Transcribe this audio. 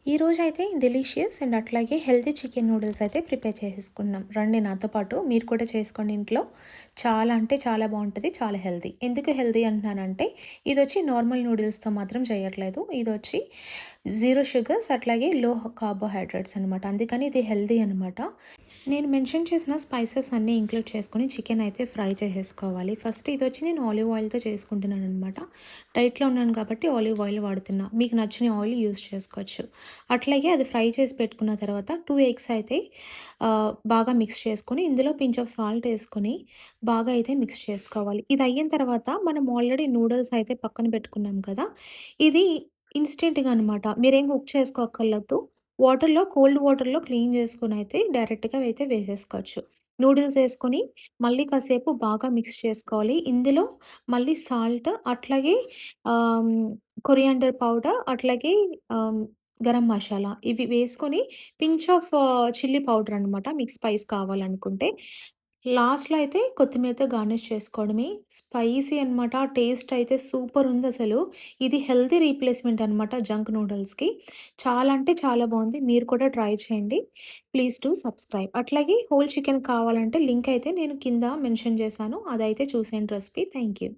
ఈరోజైతే delicious and అట్లాగే healthy chicken noodles అయితే ప్రిపేర్ చేసేసుకున్నాం. రండి నాతో పాటు మీరు కూడా చేసుకోండి ఇంట్లో. చాలా అంటే చాలా బావుంటది. చాలా హెల్తీ. ఎందుకు హెల్తీ అంటున్నానంటే ఇదొచ్చి నార్మల్ నూడిల్స్‌తో మాత్రం చేయట్లేదు. ఇదొచ్చి జీరో షుగర్స్ అట్లాగే లో కార్బోహైడ్రేట్స్ అనమాట. అందుకని ఇది హెల్తీ అనమాట. నేను మెన్షన్ చేసిన స్పైసెస్ అన్నీ ఇంక్లూడ్ చేసుకొని చికెన్ అయితే ఫ్రై చేసేసుకోవాలి. ఫస్ట్ ఇదొచ్చి నేను ఆలివ్ ఆయిల్‌తో చేసుకుంటున్నాననమాట. డైట్‌లో ఉన్నాను కాబట్టి ఆలివ్ ఆయిల్ వాడుతున్నా. మీకు నచ్చిన ఆయిల్ యూజ్ చేసుకోవచ్చు. అట్లాగే అది ఫ్రై చేసి పెట్టుకున్న తర్వాత 2 ఎగ్స్ అయితే బాగా మిక్స్ చేసుకొని, ఇందులో పించ్ ఆఫ్ సాల్ట్ ఏసుకొని బాగా అయితే మిక్స్ చేసుకోవాలి. ఇది అయిన తర్వాత మనం ఆల్రెడీ నూడిల్స్ అయితే పక్కన పెట్టుకున్నాం కదా! ఇది ఇన్‌స్టెంట్‌గా అనమాట. మీరేం కుక్ చేసుకోక్కర్లేదు. కోల్డ్ వాటర్‌లో క్లీన్ చేసుకొనైతే డైరెక్ట్‌గా అయితే వేసేసుకోవచ్చు. నూడిల్స్ ఏసుకొని మళ్ళీ కాసేపు బాగా మిక్స్ చేసుకోవాలి. ఇందులో మళ్ళీ సాల్ట్ అట్లాగే ఆహ్, కొరియాండర్ పౌడర్ అట్లాగే ఆహ్, గరం మసాలా ఇవి వేసుకొని పించ్ ఆఫ్ చిల్లీ పౌడర్ అనమాట. మీకు స్పైస్ కావాలనుకుంటే. లాస్ట్‌లో అయితే కొత్తిమీరతో గార్నిష్ చేసుకోవడమే. స్పైసీ అనమాట. టేస్ట్ అయితే సూపర్ ఉందసలు. ఇది హెల్తీ రీప్లేస్‌మెంట్ అనమాట జంక్ నూడిల్స్‌కి. చాలా అంటే చాలా బావుంది. మీరు కూడా ట్రై చేయండి. Please do subscribe. అట్లాగే హోల్ చికెన్ కావాలంటే లింక్ అయితే నేను కింద మెన్షన్ చేశాను. అదైతే చూసేయండి రెసిపీ. Thank you.